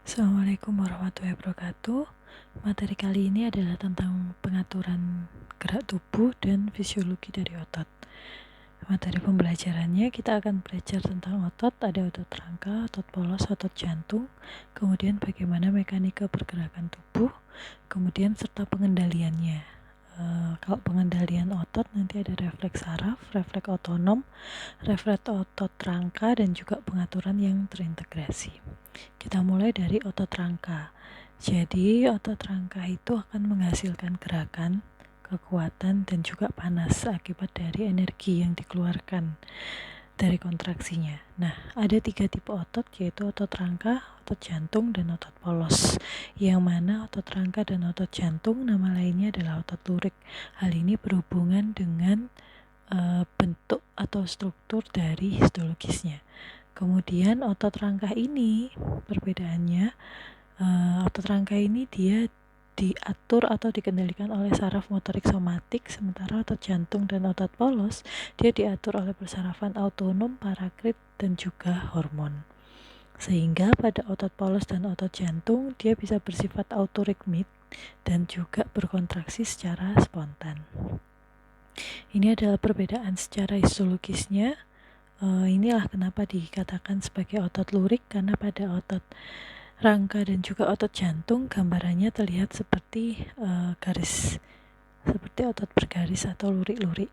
Assalamualaikum warahmatullahi wabarakatuh. Materi kali ini adalah tentang pengaturan gerak tubuh dan fisiologi dari otot. Materi pembelajarannya kita akan belajar tentang otot, ada otot rangka, otot polos, otot jantung, kemudian bagaimana mekanika pergerakan tubuh, kemudian serta pengendaliannya. Kalau pengendalian otot nanti ada refleks saraf, refleks otonom, refleks otot rangka, dan juga pengaturan yang terintegrasi. Kita mulai dari otot rangka. Jadi otot rangka itu akan menghasilkan gerakan, kekuatan, dan juga panas akibat dari energi yang dikeluarkan dari kontraksinya. Nah, ada 3 tipe otot, yaitu otot rangka, otot jantung, dan otot polos. Yang mana otot rangka dan otot jantung nama lainnya adalah otot lurik. Hal ini berhubungan dengan bentuk atau struktur dari histologisnya. Kemudian otot rangka ini perbedaannya, otot rangka ini dia diatur atau dikendalikan oleh saraf motorik somatik, sementara otot jantung dan otot polos dia diatur oleh persarafan autonom, parakrit, dan juga hormon. Sehingga pada otot polos dan otot jantung dia bisa bersifat autoritmik dan juga berkontraksi secara spontan. Ini adalah perbedaan secara histologisnya. Inilah kenapa dikatakan sebagai otot lurik, karena pada otot rangka dan juga otot jantung gambarannya terlihat seperti garis, seperti otot bergaris atau lurik-lurik.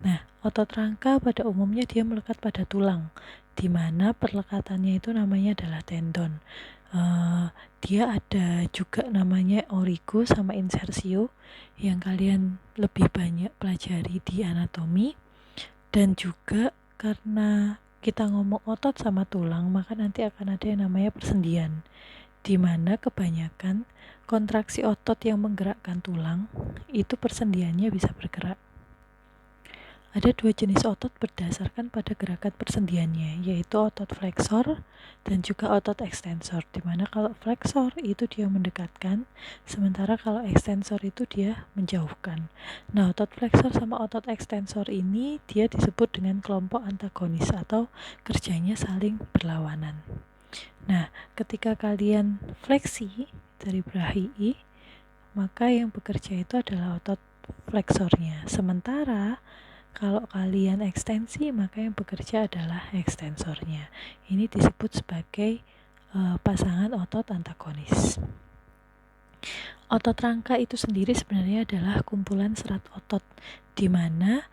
Nah, otot rangka pada umumnya dia melekat pada tulang, di mana perlekatannya itu namanya adalah tendon. Dia ada juga namanya origo sama insersio yang kalian lebih banyak pelajari di anatomi. Dan juga karena kita ngomong otot sama tulang, maka nanti akan ada yang namanya persendian, di mana kebanyakan kontraksi otot yang menggerakkan tulang itu persendiannya bisa bergerak. Ada 2 jenis otot berdasarkan pada gerakan persendiannya, yaitu otot fleksor dan juga otot ekstensor, di mana kalau fleksor itu dia mendekatkan, sementara kalau ekstensor itu dia menjauhkan. Nah, otot fleksor sama otot ekstensor ini dia disebut dengan kelompok antagonis atau kerjanya saling berlawanan. Nah, ketika kalian fleksi dari brachiae, maka yang bekerja itu adalah otot fleksornya. Sementara kalau kalian ekstensi, maka yang bekerja adalah ekstensornya. Ini disebut sebagai pasangan otot antagonis. Otot rangka itu sendiri sebenarnya adalah kumpulan serat otot, di mana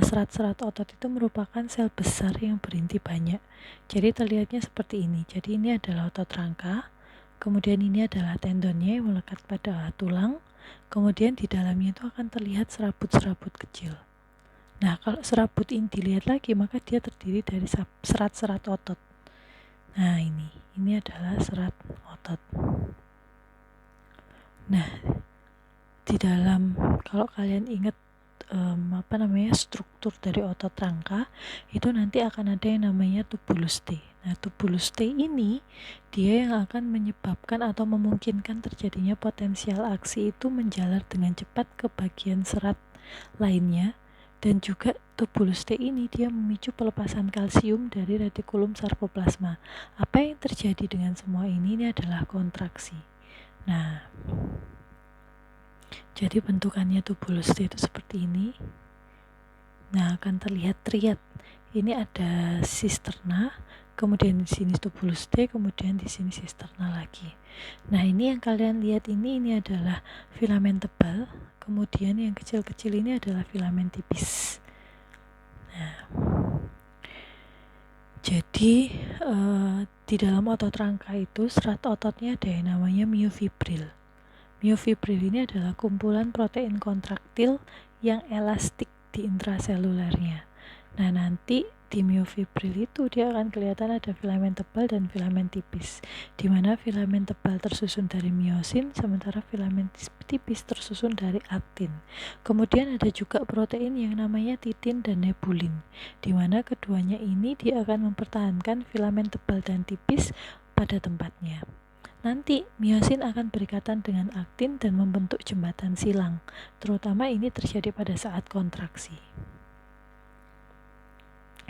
serat-serat otot itu merupakan sel besar yang berinti banyak. Jadi terlihatnya seperti ini. Jadi ini adalah otot rangka, kemudian ini adalah tendonnya yang melekat pada tulang, kemudian di dalamnya itu akan terlihat serabut-serabut kecil. Nah, kalau serabut ini dilihat lagi, maka dia terdiri dari serat-serat otot. Nah, ini adalah serat otot. Nah, di dalam, kalau kalian ingat struktur dari otot rangka, itu nanti akan ada yang namanya tubulus T. Nah, tubulus T ini dia yang akan menyebabkan atau memungkinkan terjadinya potensial aksi itu menjalar dengan cepat ke bagian serat lainnya. Dan juga tubulus T ini dia memicu pelepasan kalsium dari retikulum sarkoplasma. Apa yang terjadi dengan semua ini adalah kontraksi. Nah, jadi bentukannya tubulus T itu seperti ini. Nah, akan terlihat triad. Ini ada sisterna, kemudian di sini tubulus T, kemudian di sini sisterna lagi. Nah, ini yang kalian lihat ini adalah filamen tebal, kemudian yang kecil-kecil ini adalah filamen tipis. Nah, jadi di dalam otot rangka itu serat ototnya ada yang namanya myofibril. Myofibril ini adalah kumpulan protein kontraktil yang elastik di intraselulernya. Nah, nanti di myofibril itu dia akan kelihatan ada filamen tebal dan filamen tipis, di mana filamen tebal tersusun dari miosin, sementara filamen tipis tersusun dari aktin. Kemudian ada juga protein yang namanya titin dan nebulin, di mana keduanya ini dia akan mempertahankan filamen tebal dan tipis pada tempatnya. Nanti miosin akan berikatan dengan aktin dan membentuk jembatan silang, terutama ini terjadi pada saat kontraksi.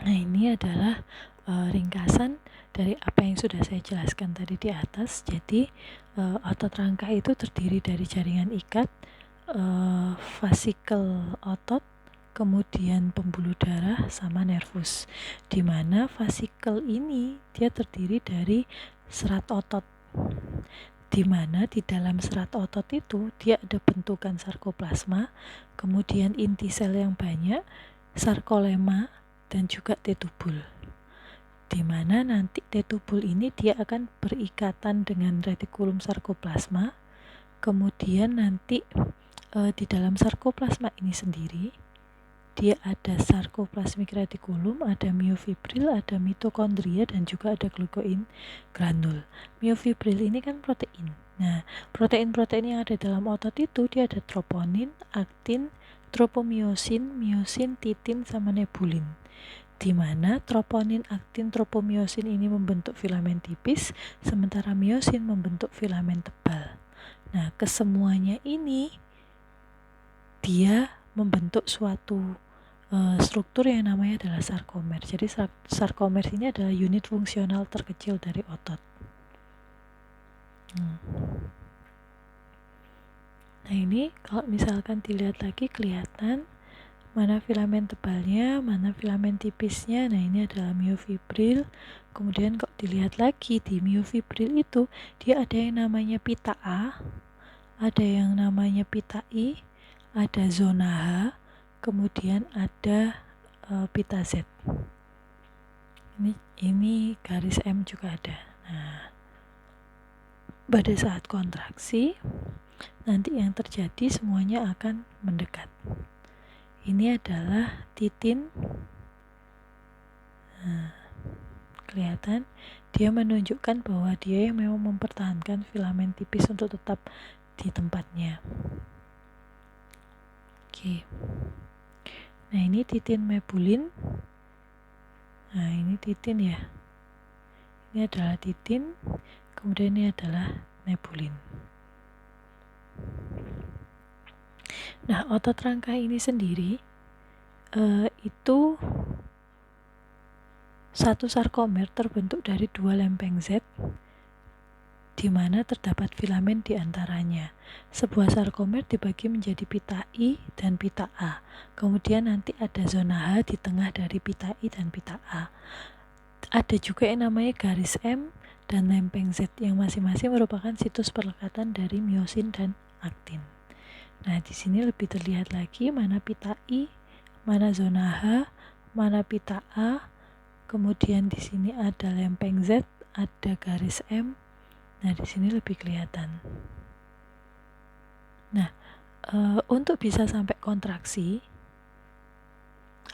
Nah, ini adalah ringkasan dari apa yang sudah saya jelaskan tadi di atas. Jadi otot rangka itu terdiri dari jaringan ikat, vasikel otot, kemudian pembuluh darah sama nervus, di mana vasikel ini dia terdiri dari serat otot, di mana di dalam serat otot itu dia ada bentukan sarkoplasma, kemudian inti sel yang banyak, sarkolema, dan juga T-tubul, di mana nanti T-tubul ini dia akan berikatan dengan retikulum sarkoplasma. Kemudian nanti di dalam sarkoplasma ini sendiri dia ada sarkoplasmik retikulum, ada miofibril, ada mitokondria, dan juga ada glukoin granul. Miofibril ini kan protein. Nah, protein-protein yang ada dalam otot itu dia ada troponin, aktin, tropomiosin, miosin, titin, sama nebulin. Di mana troponin, aktin, tropomiosin ini membentuk filamen tipis, sementara miosin membentuk filamen tebal. Nah, kesemuanya ini dia membentuk suatu struktur yang namanya adalah sarkomer. Jadi sarkomer ini adalah unit fungsional terkecil dari otot. Nah, ini kalau misalkan dilihat lagi kelihatan mana filamen tebalnya, mana filamen tipisnya. Nah, ini adalah miofibril. Kemudian kalau dilihat lagi di miofibril itu dia ada yang namanya pita A, ada yang namanya pita I, ada zona H, kemudian ada pita Z. Ini garis M juga ada. Nah, pada saat kontraksi nanti yang terjadi semuanya akan mendekat. Ini adalah titin. Nah, kelihatan dia menunjukkan bahwa dia yang memang mempertahankan filamen tipis untuk tetap di tempatnya. Oke. Nah, ini titin mebulin. Nah, ini titin ya. Ini adalah titin, kemudian ini adalah nebulin. Nah, otot rangka ini sendiri itu satu sarkomer terbentuk dari dua lempeng Z, di mana terdapat filamen di antaranya. Sebuah sarkomer dibagi menjadi pita I dan pita A. Kemudian nanti ada zona H di tengah dari pita I dan pita A. Ada juga yang namanya garis M dan lempeng Z yang masing-masing merupakan situs perlekatan dari miosin dan aktin. Nah, di sini lebih terlihat lagi mana pita I, mana zona H, mana pita A. Kemudian di sini ada lempeng Z, ada garis M. Nah, di sini lebih kelihatan. Nah, untuk bisa sampai kontraksi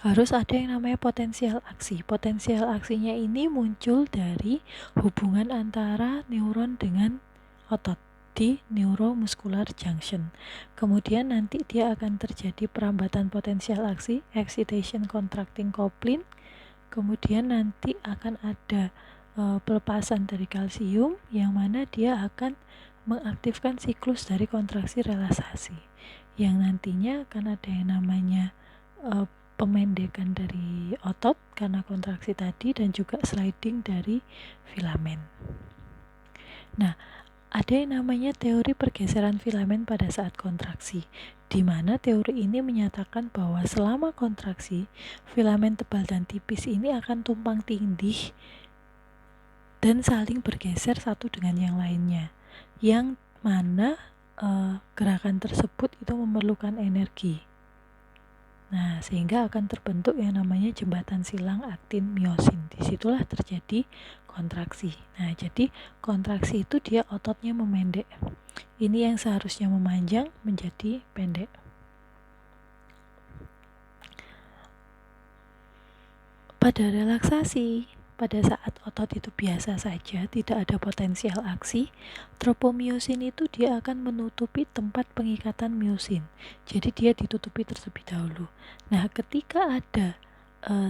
harus ada yang namanya potensial aksi. Potensial aksinya ini muncul dari hubungan antara neuron dengan otot di neuromuscular junction. Kemudian nanti dia akan terjadi perambatan potensial aksi, excitation contracting coupling. Kemudian nanti akan ada pelepasan dari kalsium yang mana dia akan mengaktifkan siklus dari kontraksi relaksasi yang nantinya akan ada yang namanya pemendekan dari otot karena kontraksi tadi dan juga sliding dari filamen. Nah, ada yang namanya teori pergeseran filamen pada saat kontraksi, di mana teori ini menyatakan bahwa selama kontraksi filamen tebal dan tipis ini akan tumpang tindih dan saling bergeser satu dengan yang lainnya, yang mana gerakan tersebut itu memerlukan energi. Nah, sehingga akan terbentuk yang namanya jembatan silang aktin miosin. Disitulah terjadi kontraksi. Nah, jadi kontraksi itu dia ototnya memendek. Ini yang seharusnya memanjang menjadi pendek. Pada relaksasi, pada saat otot itu biasa saja, tidak ada potensial aksi, tropomiosin itu dia akan menutupi tempat pengikatan miosin. Jadi dia ditutupi terlebih dahulu. Nah, ketika ada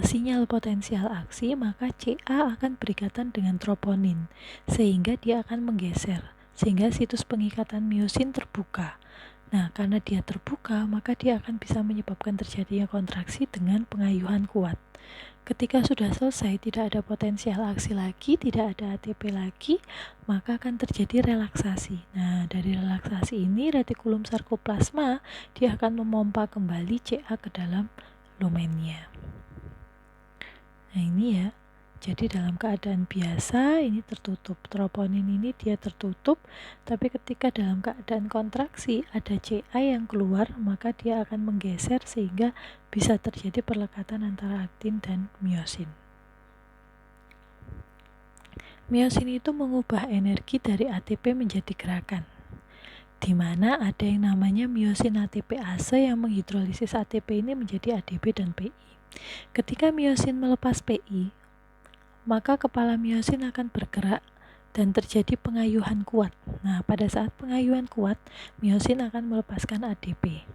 sinyal potensial aksi, maka CA akan berikatan dengan troponin, sehingga dia akan menggeser, sehingga situs pengikatan miosin terbuka. Nah, karena dia terbuka, maka dia akan bisa menyebabkan terjadinya kontraksi dengan pengayuhan kuat. Ketika sudah selesai, tidak ada potensial aksi lagi, tidak ada ATP lagi, maka akan terjadi relaksasi. Nah, dari relaksasi ini, retikulum sarkoplasma dia akan memompa kembali CA ke dalam lumennya. Nah, ini ya. Jadi dalam keadaan biasa ini tertutup, troponin ini dia tertutup, tapi ketika dalam keadaan kontraksi ada CA yang keluar, maka dia akan menggeser sehingga bisa terjadi perlekatan antara aktin dan miosin. Miosin itu mengubah energi dari ATP menjadi gerakan, di mana ada yang namanya miosin ATPase yang menghidrolisis ATP ini menjadi ADP dan PI. Ketika miosin melepas PI, maka kepala miosin akan bergerak dan terjadi pengayuhan kuat. Nah, pada saat pengayuhan kuat, miosin akan melepaskan ADP.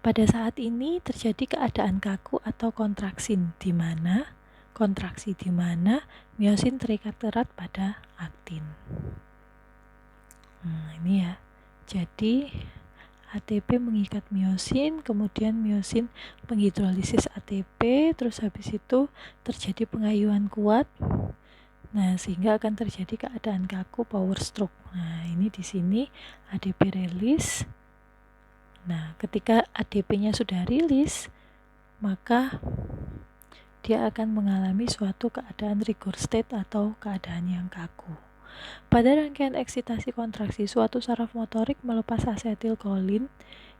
Pada saat ini terjadi keadaan kaku atau kontraksin, di mana miosin terikat erat pada aktin. Nah, ini ya. Jadi ATP mengikat miosin, kemudian miosin menghidrolisis ATP, terus habis itu terjadi pengayuhan kuat. Nah, sehingga akan terjadi keadaan kaku power stroke. Nah, ini di sini ADP rilis. Nah, ketika ADP-nya sudah rilis, maka dia akan mengalami suatu keadaan rigor state atau keadaan yang kaku. Pada rangkaian eksitasi kontraksi, suatu saraf motorik melepas asetilkolin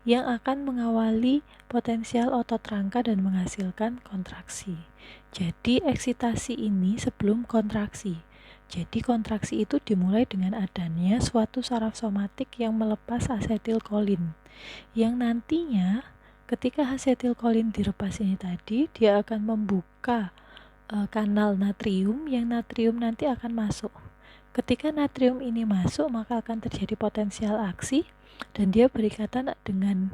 yang akan mengawali potensial otot rangka dan menghasilkan kontraksi. Jadi eksitasi ini sebelum kontraksi. Jadi kontraksi itu dimulai dengan adanya suatu saraf somatik yang melepas asetilkolin, yang nantinya ketika asetilkolin dilepas ini tadi, dia akan membuka kanal natrium, yang natrium nanti akan masuk. Ketika natrium ini masuk, maka akan terjadi potensial aksi dan dia berikatan dengan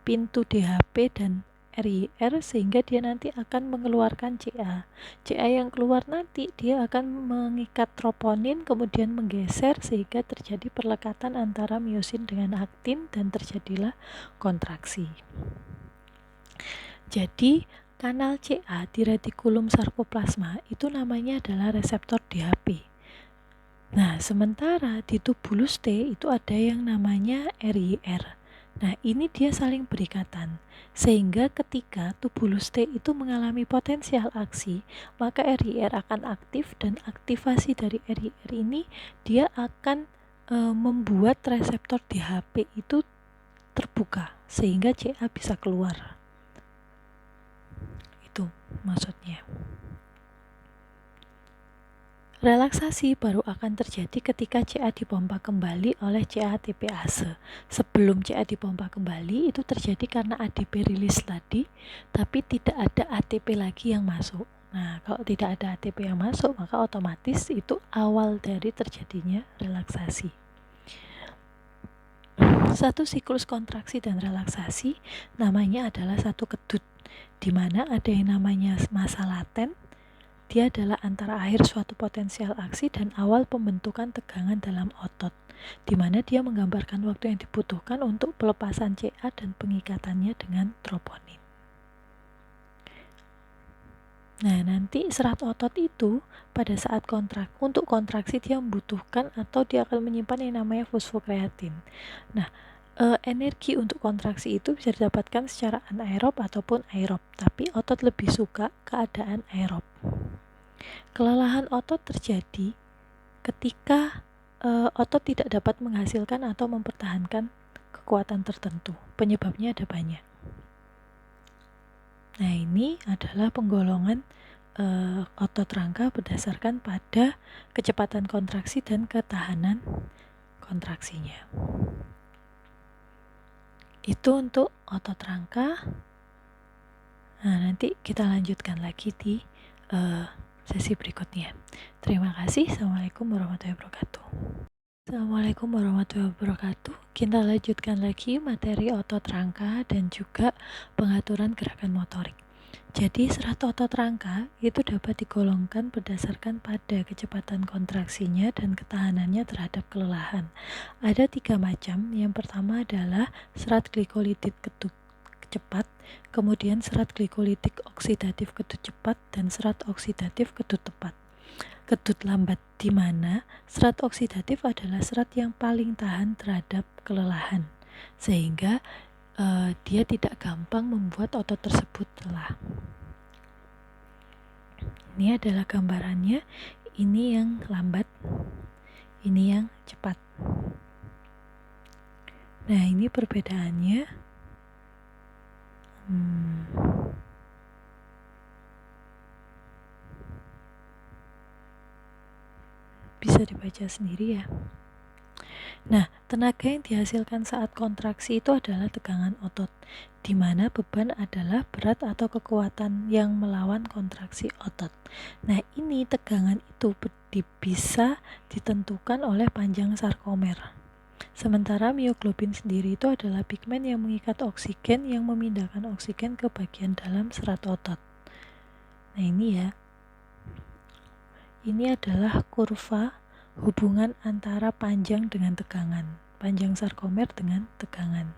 pintu DHP dan RIR, sehingga dia nanti akan mengeluarkan CA. CA yang keluar nanti dia akan mengikat troponin, kemudian menggeser sehingga terjadi perlekatan antara miosin dengan aktin dan terjadilah kontraksi. Jadi kanal CA di retikulum sarkoplasma itu namanya adalah reseptor DHP. Nah, sementara di tubulus T itu ada yang namanya RIR. Nah, ini dia saling berikatan. Sehingga ketika tubulus T itu mengalami potensial aksi, maka RIR akan aktif, dan aktivasi dari RIR ini dia akan membuat reseptor DHP itu terbuka sehingga CA bisa keluar. Itu maksudnya. Relaksasi baru akan terjadi ketika CA dipompa kembali oleh CA ATPase. Sebelum CA dipompa kembali itu terjadi karena ADP rilis tadi, tapi tidak ada ATP lagi yang masuk. Nah, kalau tidak ada ATP yang masuk, maka otomatis itu awal dari terjadinya relaksasi. Satu siklus kontraksi dan relaksasi namanya adalah satu kedut, di mana ada yang namanya masa laten. Dia adalah antara akhir suatu potensial aksi dan awal pembentukan tegangan dalam otot, di mana dia menggambarkan waktu yang dibutuhkan untuk pelepasan CA dan pengikatannya dengan troponin. Nah, nanti serat otot itu pada saat untuk kontraksi dia membutuhkan atau dia akan menyimpan yang namanya fosfokreatin. Nah, energi untuk kontraksi itu bisa didapatkan secara anaerob ataupun aerob, tapi otot lebih suka keadaan aerob. Kelelahan otot terjadi ketika otot tidak dapat menghasilkan atau mempertahankan kekuatan tertentu. Penyebabnya ada banyak. Nah, ini adalah penggolongan otot rangka berdasarkan pada kecepatan kontraksi dan ketahanan kontraksinya. Itu untuk otot rangka. Nah, nanti kita lanjutkan lagi di sesi berikutnya. Terima kasih. Assalamualaikum warahmatullahi wabarakatuh. Assalamualaikum warahmatullahi wabarakatuh. Kita lanjutkan lagi materi otot rangka dan juga pengaturan gerakan motorik. Jadi serat otot rangka itu dapat digolongkan berdasarkan pada kecepatan kontraksinya dan ketahanannya terhadap kelelahan. Ada 3 macam. Yang pertama adalah serat glikolitik ketut cepat, kemudian serat glikolitik oksidatif ketut cepat, dan serat oksidatif ketut lambat, di mana serat oksidatif adalah serat yang paling tahan terhadap kelelahan, sehingga dia tidak gampang membuat otot tersebut lelah. Ini adalah gambarannya. Ini yang lambat, ini yang cepat. Nah, ini perbedaannya. Bisa dibaca sendiri ya. Nah, tenaga yang dihasilkan saat kontraksi itu adalah tegangan otot, di mana beban adalah berat atau kekuatan yang melawan kontraksi otot. Nah, ini tegangan itu bisa ditentukan oleh panjang sarkomer. Sementara mioglobin sendiri itu adalah pigmen yang mengikat oksigen yang memindahkan oksigen ke bagian dalam serat otot. Nah, ini ya. Ini adalah kurva hubungan antara panjang dengan tegangan, panjang sarkomer dengan tegangan,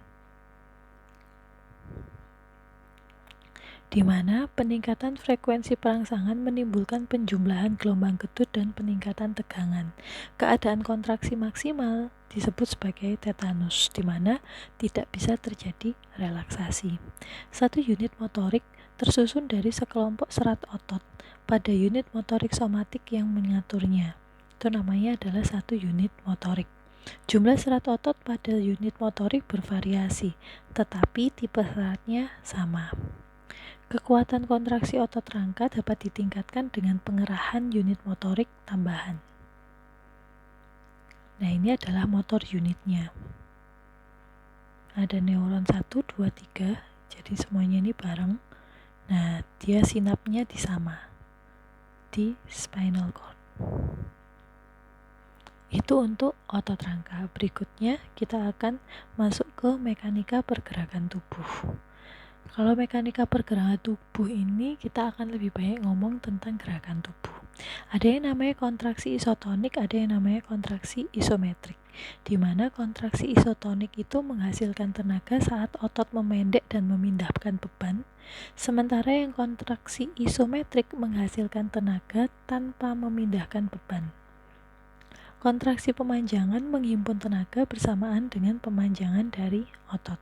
di mana peningkatan frekuensi perangsangan menimbulkan penjumlahan gelombang ketut dan peningkatan tegangan. Keadaan kontraksi maksimal disebut sebagai tetanus, di mana tidak bisa terjadi relaksasi. Satu unit motorik tersusun dari sekelompok serat otot pada unit motorik somatik yang mengaturnya. Itu namanya adalah satu unit motorik. Jumlah serat otot pada unit motorik bervariasi, tetapi tipe seratnya sama. Kekuatan kontraksi otot rangka dapat ditingkatkan dengan pengerahan unit motorik tambahan. Nah, ini adalah motor unitnya. Ada neuron 1, 2, 3, jadi semuanya ini bareng. Nah, dia sinapnya di spinal cord. Itu untuk otot rangka. Berikutnya kita akan masuk ke mekanika pergerakan tubuh. Kalau mekanika pergerakan tubuh ini kita akan lebih banyak ngomong tentang gerakan tubuh. Ada yang namanya kontraksi isotonik, ada yang namanya kontraksi isometrik, di mana kontraksi isotonik itu menghasilkan tenaga saat otot memendek dan memindahkan beban, sementara yang kontraksi isometrik menghasilkan tenaga tanpa memindahkan beban. Kontraksi pemanjangan menghimpun tenaga bersamaan dengan pemanjangan dari otot.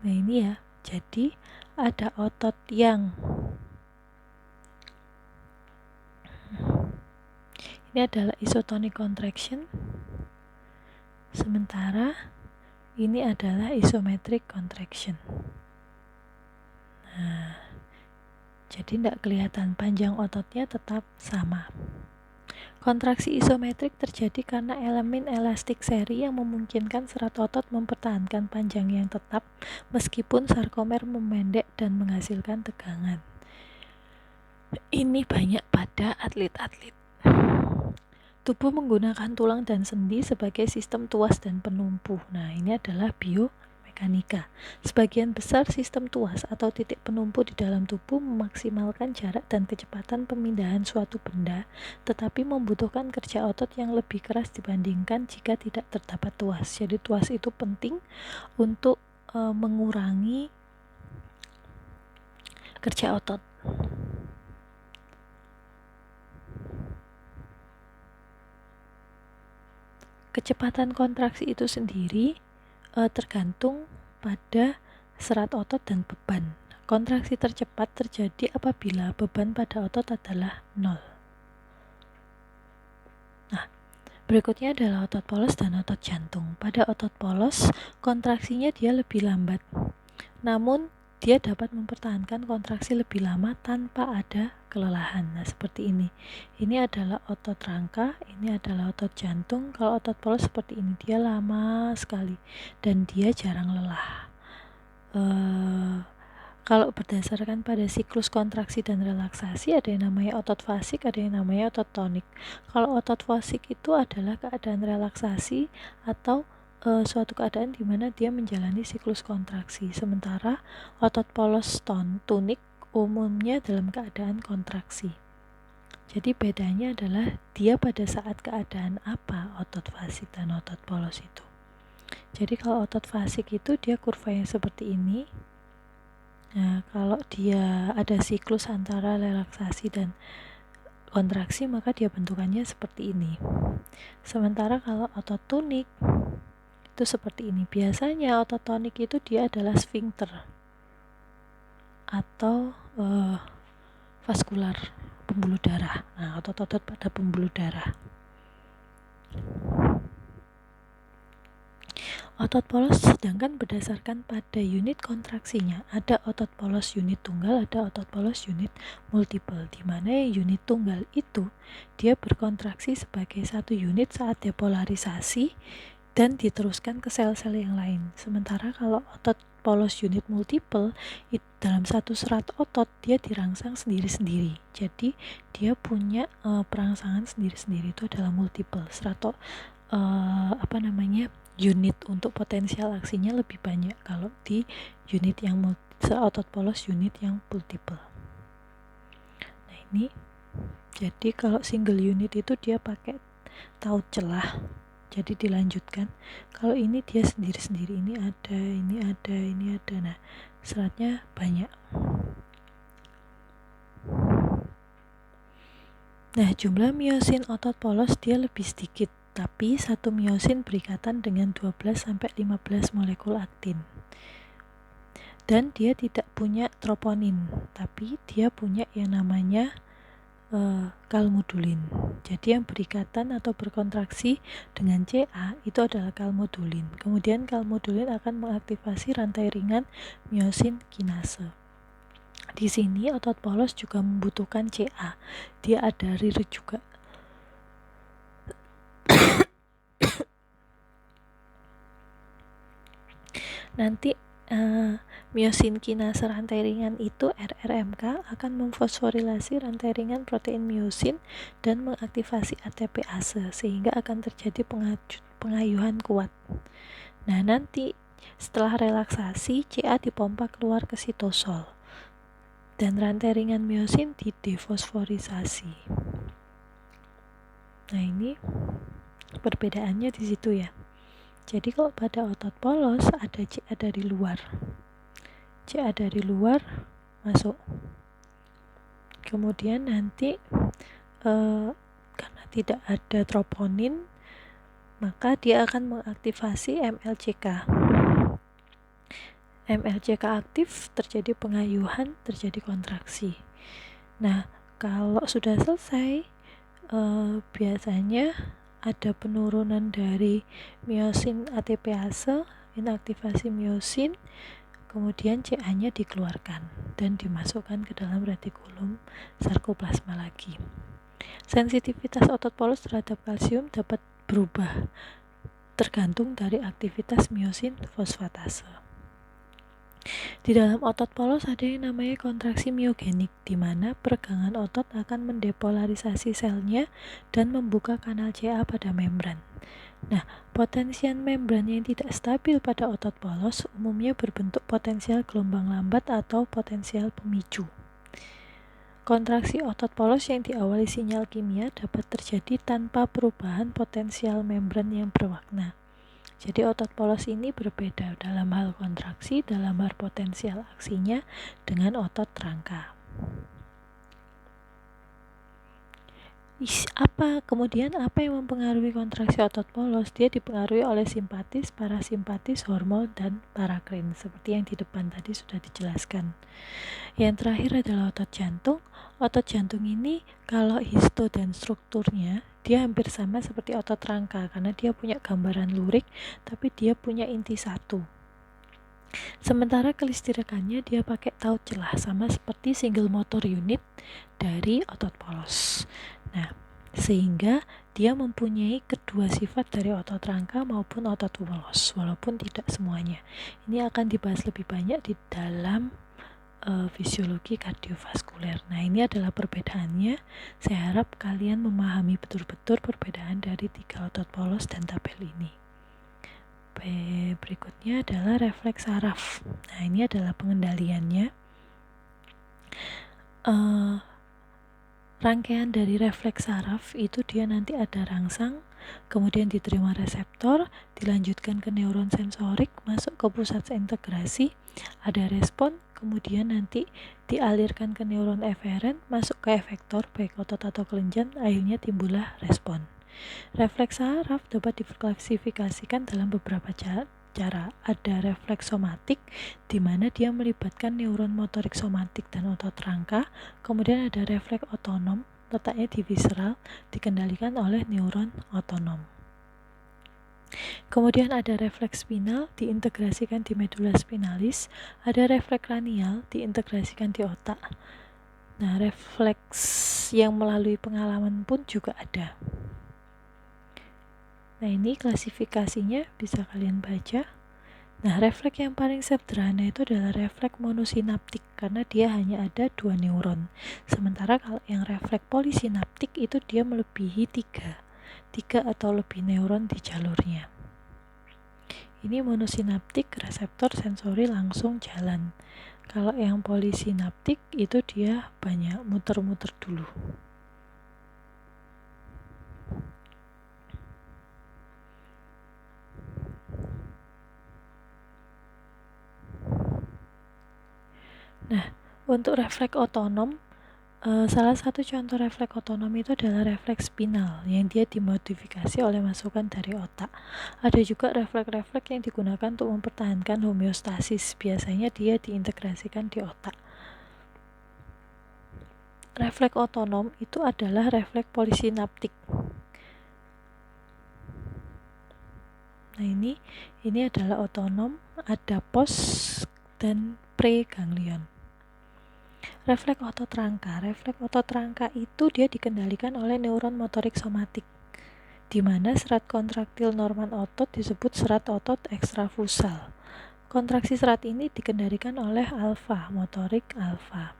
Nah, ini ya. Jadi ada otot yang ini adalah isotonic contraction, sementara ini adalah isometric contraction. Nah, jadi tidak kelihatan, panjang ototnya tetap sama. Kontraksi isometrik terjadi karena elemen elastik seri yang memungkinkan serat otot mempertahankan panjang yang tetap meskipun sarkomer memendek dan menghasilkan tegangan. Ini banyak pada atlet-atlet. Tubuh menggunakan tulang dan sendi sebagai sistem tuas dan penumpu. Nah, ini adalah biomekanika. Sebagian besar sistem tuas atau titik penumpu di dalam tubuh memaksimalkan jarak dan kecepatan pemindahan suatu benda, tetapi membutuhkan kerja otot yang lebih keras dibandingkan jika tidak terdapat tuas. Jadi tuas itu penting untuk mengurangi kerja otot. Kecepatan kontraksi itu sendiri tergantung pada serat otot dan beban. Kontraksi tercepat terjadi apabila beban pada otot adalah 0. Nah, berikutnya adalah otot polos dan otot jantung. Pada otot polos, kontraksinya dia lebih lambat. Namun, dia dapat mempertahankan kontraksi lebih lama tanpa ada kelelahan. Nah, seperti ini. Ini adalah otot rangka, ini adalah otot jantung. Kalau otot polos seperti ini, dia lama sekali dan dia jarang lelah. Kalau berdasarkan pada siklus kontraksi dan relaksasi, ada yang namanya otot fasik, ada yang namanya otot tonik. Kalau otot fasik itu adalah keadaan relaksasi atau suatu keadaan di mana dia menjalani siklus kontraksi, sementara otot polos tunik umumnya dalam keadaan kontraksi. Jadi bedanya adalah dia pada saat keadaan apa otot fasik dan otot polos itu. Jadi kalau otot fasik itu dia kurvanya seperti ini. Nah, kalau dia ada siklus antara relaksasi dan kontraksi, maka dia bentukannya seperti ini. Sementara kalau otot tunik itu seperti ini. Biasanya otot tonik itu dia adalah sphincter atau vaskular pembuluh darah. Nah, otot-otot pada pembuluh darah. Otot polos sedangkan berdasarkan pada unit kontraksinya. Ada otot polos unit tunggal, ada otot polos unit multiple, di mana unit tunggal itu dia berkontraksi sebagai satu unit saat depolarisasi dan diteruskan ke sel-sel yang lain. Sementara kalau otot polos unit multiple itu dalam satu serat otot dia dirangsang sendiri-sendiri. Jadi dia punya perangsangan sendiri-sendiri, itu adalah multiple. Unit untuk potensial aksinya lebih banyak kalau di unit yang otot polos unit yang multiple. Nah ini, jadi kalau single unit itu dia pakai taut celah. Jadi dilanjutkan. Kalau ini dia sendiri-sendiri, ini ada, ini ada, ini ada. Nah, seratnya banyak. Nah, jumlah miosin otot polos dia lebih sedikit, tapi satu miosin berikatan dengan 12-15 molekul aktin. Dan dia tidak punya troponin, tapi dia punya yang namanya kalmodulin. Jadi yang berikatan atau berkontraksi dengan Ca itu adalah kalmodulin. Kemudian kalmodulin akan mengaktifasi rantai ringan miosin kinase. Di sini otot polos juga membutuhkan Ca. Dia ada RIR juga. Nanti miosin kinase rantai ringan itu RRMK akan memfosforilasi rantai ringan protein miosin dan mengaktifasi ATPase sehingga akan terjadi pengayuhan kuat. Nah, nanti setelah relaksasi Ca dipompa keluar ke sitosol dan rantai ringan miosin didefosforisasi. Nah, ini perbedaannya di situ ya. Jadi kalau pada otot polos ada Ca dari luar. Ca dari luar masuk. Kemudian nanti karena tidak ada troponin, maka dia akan mengaktifasi MLCK. MLCK aktif, terjadi pengayuhan, terjadi kontraksi. Nah, kalau sudah selesai, biasanya ada penurunan dari miosin ATPase, inaktivasi miosin, kemudian Ca-nya dikeluarkan dan dimasukkan ke dalam retikulum sarkoplasma lagi. Sensitivitas otot polos terhadap kalsium dapat berubah tergantung dari aktivitas miosin fosfatase. Di dalam otot polos ada yang namanya kontraksi miogenik, di mana peregangan otot akan mendepolarisasi selnya dan membuka kanal Ca pada membran. Nah, potensial membran yang tidak stabil pada otot polos umumnya berbentuk potensial gelombang lambat atau potensial pemicu. Kontraksi otot polos yang diawali sinyal kimia dapat terjadi tanpa perubahan potensial membran yang berwarna. Jadi otot polos ini berbeda dalam hal kontraksi, dalam hal potensial aksinya dengan otot rangka. Kemudian apa yang mempengaruhi kontraksi otot polos? Dia dipengaruhi oleh simpatis, parasimpatis, hormon, dan parakrin. Seperti yang di depan tadi sudah dijelaskan. Yang terakhir adalah otot jantung. Otot jantung ini kalau histo dan strukturnya dia hampir sama seperti otot rangka karena dia punya gambaran lurik tapi dia punya inti satu. Sementara kelistrikannya dia pakai taut celah sama seperti single motor unit dari otot polos. Nah, sehingga dia mempunyai kedua sifat dari otot rangka maupun otot polos walaupun tidak semuanya. Ini akan dibahas lebih banyak di dalam fisiologi kardiovaskuler. Nah, ini adalah perbedaannya. Saya harap kalian memahami betul-betul perbedaan dari 3 otot polos dan tabel ini. berikutnya adalah refleks saraf. Nah, ini adalah pengendaliannya. Rangkaian dari refleks saraf itu dia nanti ada rangsang, kemudian diterima reseptor, dilanjutkan ke neuron sensorik, masuk ke pusat integrasi, ada respon, kemudian nanti dialirkan ke neuron eferen, masuk ke efektor baik otot atau kelenjar, akhirnya timbullah respon. Refleks saraf dapat diklasifikasikan dalam beberapa cara. Ada refleks somatik, di mana dia melibatkan neuron motorik somatik dan otot rangka. Kemudian ada refleks otonom, letaknya di visceral, dikendalikan oleh neuron otonom. Kemudian ada refleks spinal, diintegrasikan di medula spinalis. Ada refleks kranial, diintegrasikan di otak. Nah, refleks yang melalui pengalaman pun juga ada. Nah, ini klasifikasinya bisa kalian baca. Nah, refleks yang paling sederhana itu adalah refleks monosinaptik karena dia hanya ada 2 neuron. Sementara kalau yang refleks polisinaptik itu dia melebihi 3 atau lebih neuron di jalurnya. Ini monosinaptik, reseptor sensori langsung jalan. Kalau yang polisinaptik itu dia banyak muter-muter dulu. Nah, untuk refleks otonom, salah satu contoh refleks otonom itu adalah refleks spinal yang dia dimodifikasi oleh masukan dari otak. Ada juga refleks-refleks yang digunakan untuk mempertahankan homeostasis, biasanya dia diintegrasikan di otak. Refleks otonom itu adalah refleks polisinaptik. Nah, ini adalah otonom, ada pos dan preganglion. Refleks otot rangka. Refleks otot rangka itu dia dikendalikan oleh neuron motorik somatik, di mana serat kontraktil normal otot disebut serat otot ekstrafusal. Kontraksi serat ini dikendalikan oleh alfa, motorik alfa.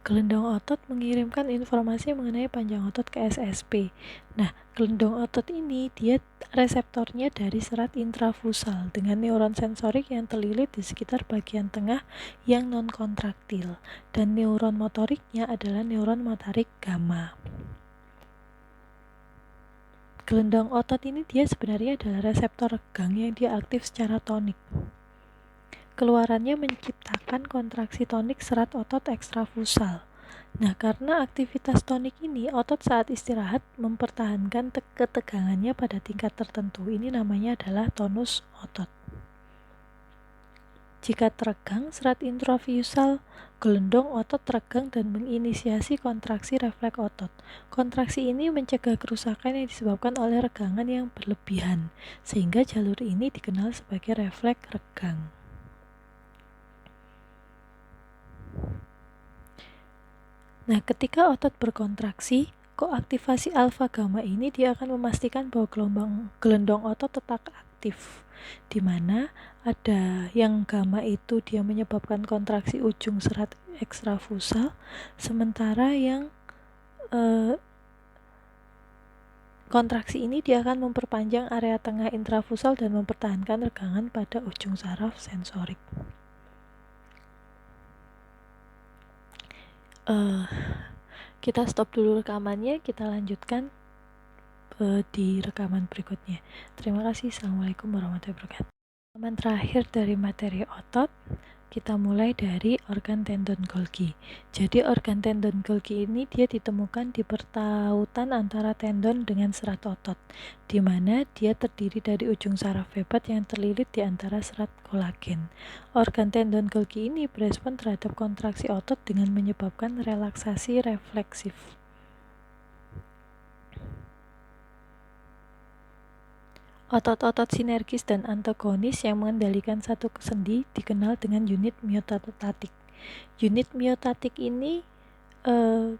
Gelendong otot mengirimkan informasi mengenai panjang otot ke SSP. Nah, gelendong otot ini dia reseptornya dari serat intrafusal dengan neuron sensorik yang terlilit di sekitar bagian tengah yang non-kontraktil, dan neuron motoriknya adalah neuron motorik gamma. Gelendong otot ini dia sebenarnya adalah reseptor regang yang dia aktif secara tonik. Keluarannya menciptakan kontraksi tonik serat otot ekstrafusal. Nah, karena aktivitas tonik ini, otot saat istirahat mempertahankan ketegangannya pada tingkat tertentu. Ini namanya adalah tonus otot. Jika teregang, serat intrafusal gelendong otot teregang dan menginisiasi kontraksi refleks otot. Kontraksi ini mencegah kerusakan yang disebabkan oleh regangan yang berlebihan, sehingga jalur ini dikenal sebagai refleks regang. Nah, ketika otot berkontraksi, koaktivasi alfa gamma ini dia akan memastikan bahwa gelendong otot tetap aktif, di mana ada yang gamma itu dia menyebabkan kontraksi ujung serat ekstrafusal, sementara yang kontraksi ini dia akan memperpanjang area tengah intrafusal dan mempertahankan regangan pada ujung saraf sensorik. Kita stop dulu rekamannya, kita lanjutkan di rekaman berikutnya. Terima kasih. Assalamualaikum warahmatullahi wabarakatuh. Rekaman terakhir dari materi otot, kita mulai dari organ tendon Golgi. Jadi organ tendon Golgi ini dia ditemukan di pertautan antara tendon dengan serat otot, di mana dia terdiri dari ujung saraf hebat yang terlilit di antara serat kolagen. Organ tendon Golgi ini berespon terhadap kontraksi otot dengan menyebabkan relaksasi refleksif. Otot-otot sinergis dan antagonis yang mengendalikan satu sendi dikenal dengan unit myotatik. Unit myotatik ini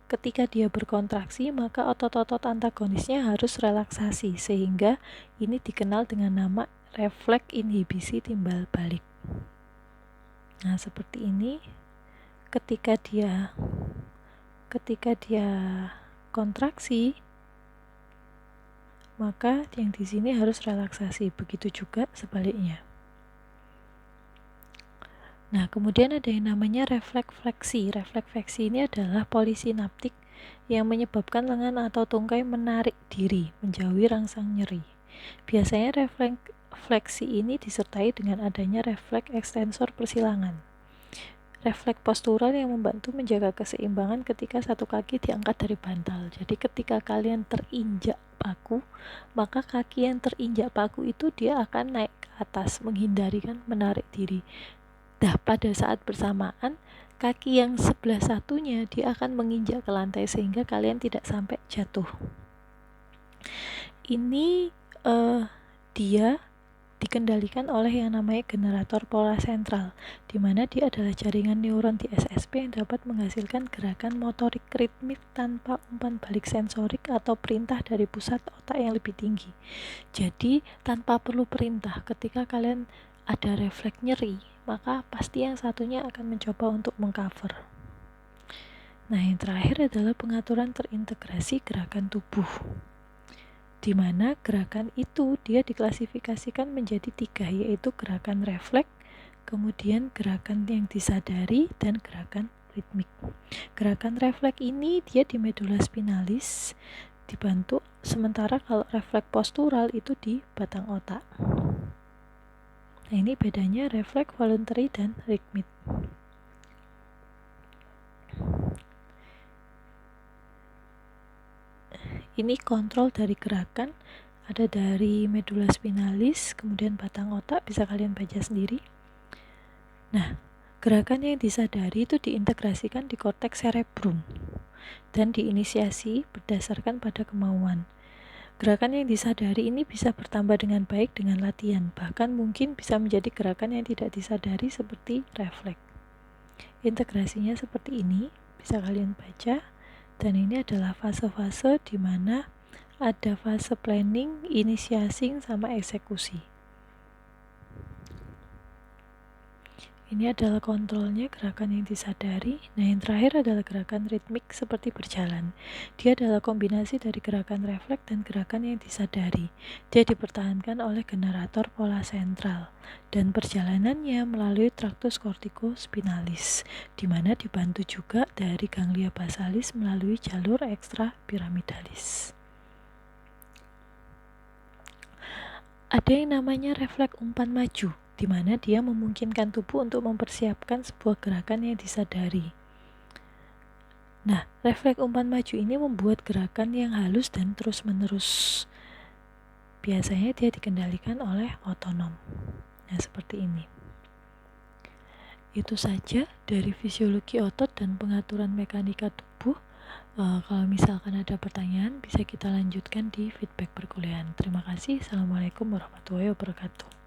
ketika dia berkontraksi, maka otot-otot antagonisnya harus relaksasi, sehingga ini dikenal dengan nama refleks inhibisi timbal balik. Nah, seperti ini. Ketika dia kontraksi, maka yang di sini harus relaksasi. Begitu juga sebaliknya. Nah, kemudian ada yang namanya refleks fleksi. Refleks fleksi ini adalah polisinaptik yang menyebabkan lengan atau tungkai menarik diri, menjauhi rangsang nyeri. Biasanya refleks fleksi ini disertai dengan adanya refleks ekstensor persilangan. Refleks postural yang membantu menjaga keseimbangan ketika satu kaki diangkat dari bantal. Jadi ketika kalian terinjak paku, maka kaki yang terinjak paku itu dia akan naik ke atas, menghindari kan, menarik diri. Nah, pada saat bersamaan, kaki yang sebelah satunya dia akan menginjak ke lantai sehingga kalian tidak sampai jatuh. Ini dia dikendalikan oleh yang namanya generator pola sentral, di mana dia adalah jaringan neuron di SSP yang dapat menghasilkan gerakan motorik ritmik tanpa umpan balik sensorik atau perintah dari pusat otak yang lebih tinggi. Jadi tanpa perlu perintah, ketika kalian ada refleks nyeri, maka pasti yang satunya akan mencoba untuk mengcover. Nah, yang terakhir adalah pengaturan terintegrasi gerakan tubuh, di mana gerakan itu dia diklasifikasikan menjadi 3, yaitu gerakan refleks, kemudian gerakan yang disadari, dan gerakan ritmik. Gerakan refleks ini dia di medula spinalis dibantu, sementara kalau refleks postural itu di batang otak. Nah, ini bedanya refleks voluntary dan ritmik. Ini kontrol dari gerakan, ada dari medula spinalis, kemudian batang otak, bisa kalian baca sendiri. Nah, gerakan yang disadari itu diintegrasikan di korteks cerebrum dan diinisiasi berdasarkan pada kemauan. Gerakan yang disadari ini bisa bertambah dengan baik dengan latihan, bahkan mungkin bisa menjadi gerakan yang tidak disadari seperti refleks. Integrasinya seperti ini, bisa kalian baca. Dan ini adalah fase-fase di mana ada fase planning, initiating, sama eksekusi. Ini adalah kontrolnya, gerakan yang disadari. Nah, yang terakhir adalah gerakan ritmik seperti berjalan. Dia adalah kombinasi dari gerakan refleks dan gerakan yang disadari. Dia dipertahankan oleh generator pola sentral dan perjalanannya melalui traktus kortikospinalis, di mana dibantu juga dari ganglia basalis melalui jalur ekstrapiramidalis. Ada yang namanya refleks umpan maju, di mana dia memungkinkan tubuh untuk mempersiapkan sebuah gerakan yang disadari. Nah, refleks umpan maju ini membuat gerakan yang halus dan terus-menerus. Biasanya dia dikendalikan oleh otonom. Nah, seperti ini. Itu saja dari fisiologi otot dan pengaturan mekanika tubuh. Kalau misalkan ada pertanyaan, bisa kita lanjutkan di feedback perkuliahan. Terima kasih. Assalamualaikum warahmatullahi wabarakatuh.